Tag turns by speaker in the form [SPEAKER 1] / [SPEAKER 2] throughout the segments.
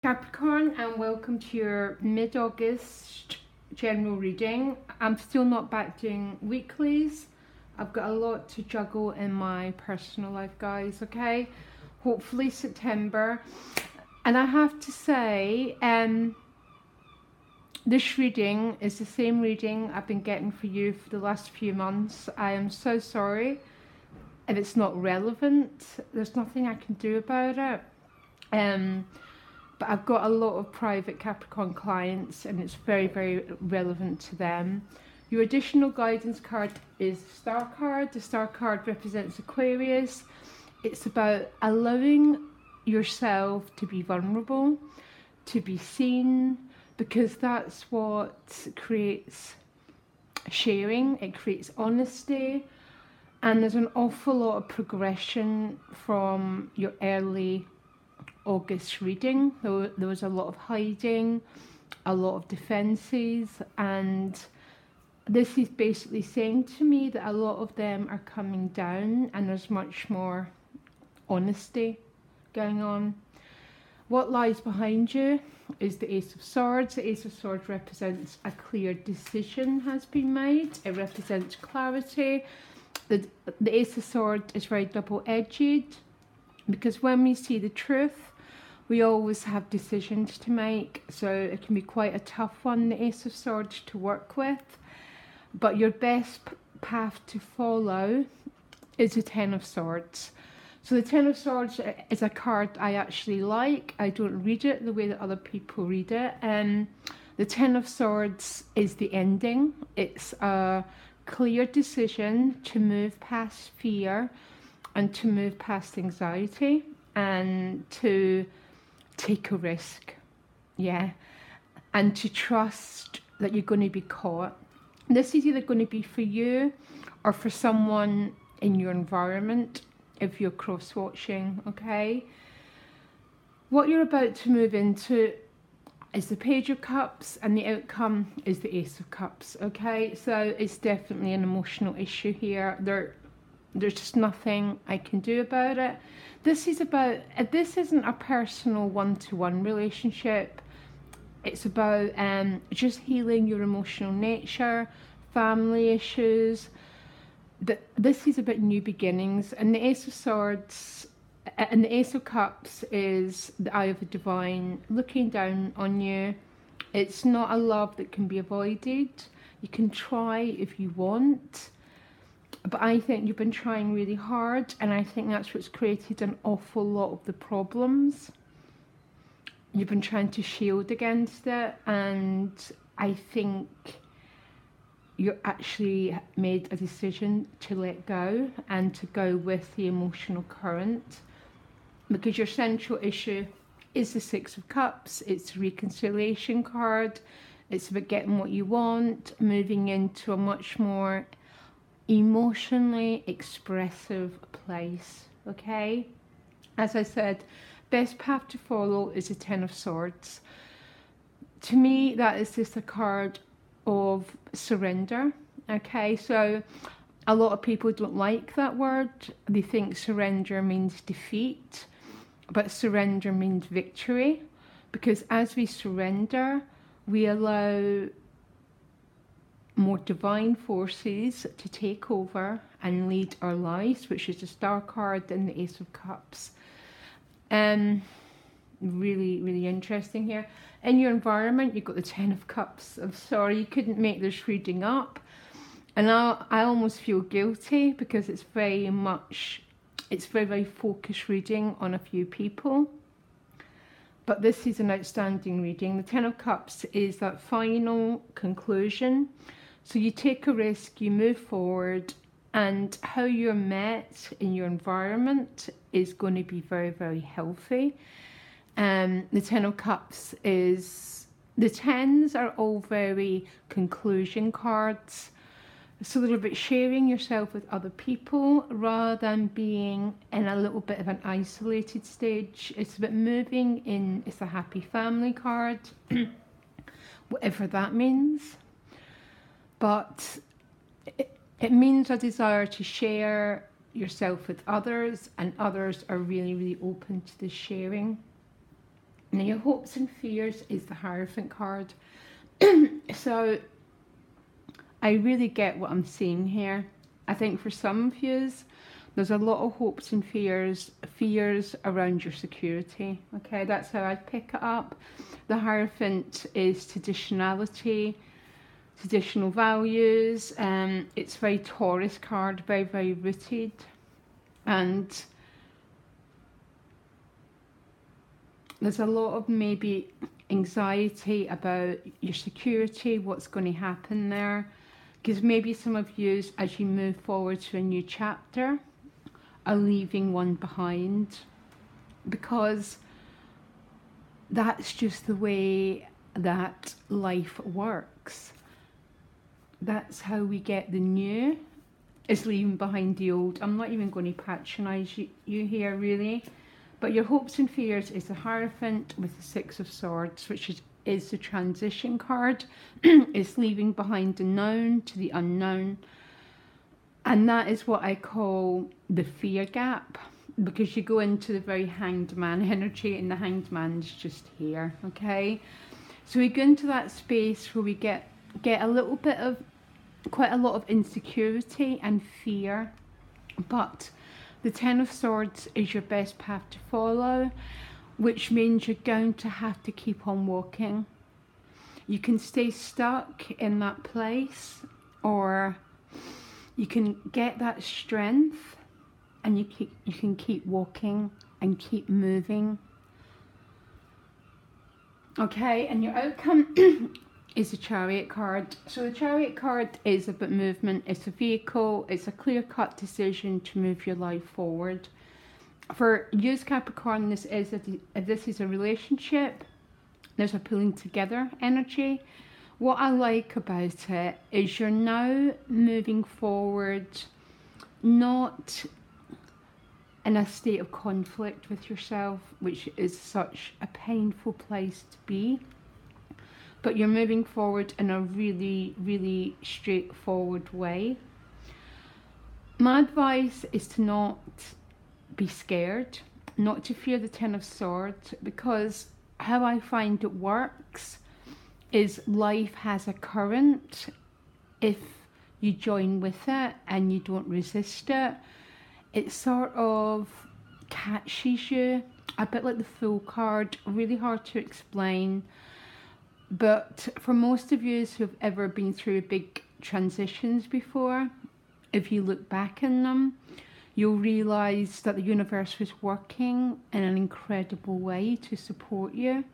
[SPEAKER 1] Capricorn, and welcome to your mid-August general reading. I'm still not back doing weeklies. I've got a lot to juggle in my personal life, guys, okay? Hopefully September. And I have to say, this reading is the same reading I've been getting for you for the last few months. I am so sorry if it's not relevant. There's nothing I can do about it. But I've got a lot of private Capricorn clients and it's very, very relevant to them. Your additional guidance card is the Star card. The Star card represents Aquarius. It's about allowing yourself to be vulnerable, to be seen, because that's what creates sharing. It creates honesty. And there's an awful lot of progression from your early August reading. There was a lot of hiding, a lot of defenses, and this is basically saying to me that a lot of them are coming down and there's much more honesty going on. What lies behind you is the Ace of Swords. The Ace of Swords represents a clear decision has been made. It represents clarity. The Ace of Swords is very double-edged, because when we see the truth, we always have decisions to make, so it can be quite a tough one, the Ace of Swords, to work with. But your best path to follow is the Ten of Swords. So the Ten of Swords is a card I actually like. I don't read it the way that other people read it. The Ten of Swords is the ending. It's a clear decision to move past fear and to move past anxiety and to take a risk, and to trust that you're going to be caught. This is either going to be for you or for someone in your environment if you're cross-watching, okay? What you're about to move into is the Page of Cups, and the outcome is the Ace of Cups, okay? So it's definitely an emotional issue here. There's just nothing I can do about it. This isn't a personal one-to-one relationship. It's about just healing your emotional nature, family issues. This is about new beginnings. And the Ace of Swords and the Ace of Cups is the Eye of the Divine looking down on you. It's not a love that can be avoided. You can try if you want. But I think you've been trying really hard, and I think that's what's created an awful lot of the problems. You've been trying to shield against it, and I think you actually made a decision to let go and to go with the emotional current, because your central issue is the Six of Cups. It's a reconciliation card. It's about getting what you want, moving into a much more emotionally expressive place, okay? As I said, best path to follow is the Ten of Swords. To me, that is just a card of surrender, okay? So a lot of people don't like that word. They think surrender means defeat, but surrender means victory, because as we surrender, we allow more divine forces to take over and lead our lives, which is the Star card and the Ace of Cups. Really, really interesting here. In your environment, you've got the Ten of Cups. I'm sorry, you couldn't make this reading up. And I almost feel guilty, because it's very, very focused reading on a few people. But this is an outstanding reading. The Ten of Cups is that final conclusion. So you take a risk, you move forward, and how you're met in your environment is going to be very, very healthy. The Ten of Cups is, the tens are all very conclusion cards. So they're about sharing yourself with other people rather than being in a little bit of an isolated stage. It's about moving in. It's a happy family card, whatever that means. But it means a desire to share yourself with others, and others are really, really open to the sharing. Now your hopes and fears is the Hierophant card. So I really get what I'm seeing here. I think for some of you, there's a lot of hopes and fears around your security. Okay, that's how I pick it up. The Hierophant is traditionality, traditional values. It's very Taurus card, very, very rooted. And there's a lot of maybe anxiety about your security, what's going to happen there. Because maybe some of you, as you move forward to a new chapter, are leaving one behind. Because that's just the way that life works. That's how we get the new, is leaving behind the old. I'm not even going to patronise you here, really. But your hopes and fears is the Hierophant with the Six of Swords, which is the transition card. It's leaving behind the known to the unknown. And that is what I call the fear gap, because you go into the very Hanged Man energy, and the Hanged Man is just here, okay? So we go into that space where we get a little bit of, quite a lot of insecurity and fear, but the Ten of Swords is your best path to follow, which means you're going to have to keep on walking. You can stay stuck in that place, or you can get that strength and you can keep walking and keep moving. Okay, and your outcome is the Chariot card. So the Chariot card is about movement. It's a vehicle. It's a clear-cut decision to move your life forward. For you, Capricorn, this is a relationship. There's a pulling together energy. What I like about it is you're now moving forward, not in a state of conflict with yourself, which is such a painful place to be. But you're moving forward in a really, really straightforward way. My advice is to not be scared, not to fear the Ten of Swords, because how I find it works is life has a current. If you join with it and you don't resist it, it sort of catches you, a bit like the Fool card, really hard to explain. But for most of you who have ever been through big transitions before, if you look back in them, you'll realise that the universe was working in an incredible way to support you.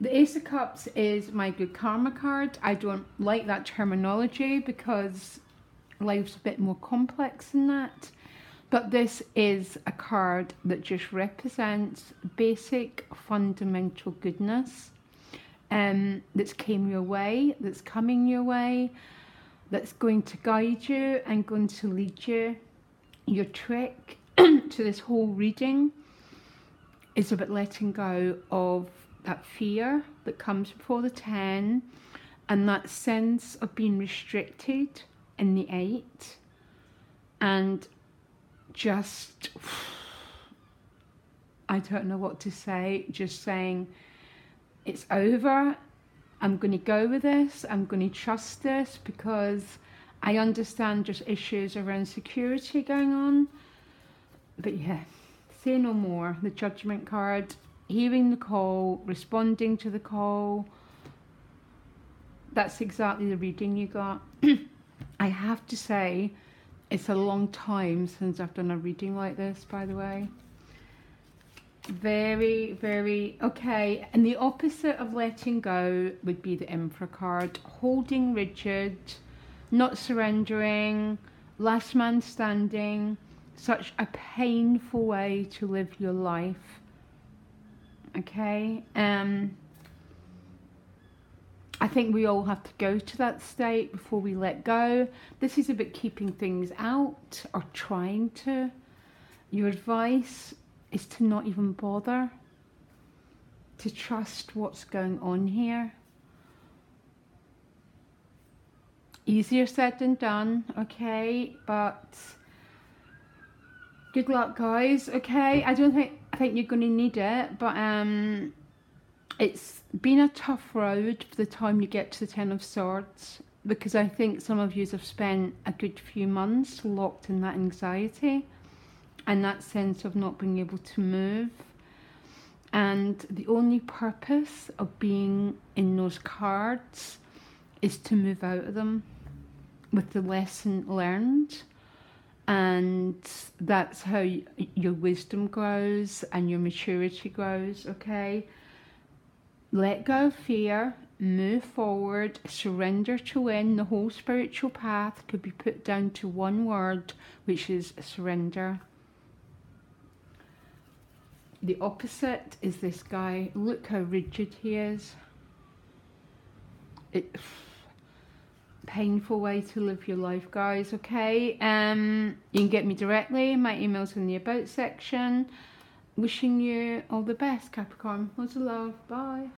[SPEAKER 1] The Ace of Cups is my good karma card. I don't like that terminology because life's a bit more complex than that. But this is a card that just represents basic fundamental goodness. That's came your way, that's coming your way, that's going to guide you and going to lead you. Your trick to this whole reading is about letting go of that fear that comes before the 10 and that sense of being restricted in the 8, and just, I don't know what to say, just saying, it's over, I'm going to go with this, I'm going to trust this, because I understand there's issues around security going on. But yeah, say no more. The Judgment card, hearing the call, responding to the call, that's exactly the reading you got. I have to say, it's a long time since I've done a reading like this, by the way. Very, very, okay. And the opposite of letting go would be the Emperor card. Holding rigid, not surrendering, last man standing. Such a painful way to live your life. Okay. I think we all have to go to that state before we let go. This is about keeping things out or trying to. Your advice is to not even bother, to trust what's going on here. Easier said than done, okay, but good luck, guys, okay? I think you're going to need it, but it's been a tough road for the time you get to the Ten of Swords, because I think some of you have spent a good few months locked in that anxiety and that sense of not being able to move. And the only purpose of being in those cards is to move out of them with the lesson learned. And that's how your wisdom grows and your maturity grows, okay? Let go of fear, move forward, surrender to win. The whole spiritual path could be put down to one word, which is surrender. The opposite is this guy. Look how rigid he is. Painful way to live your life, guys, okay? You can get me directly. My email's in the about section. Wishing you all the best, Capricorn. Lots of love. Bye.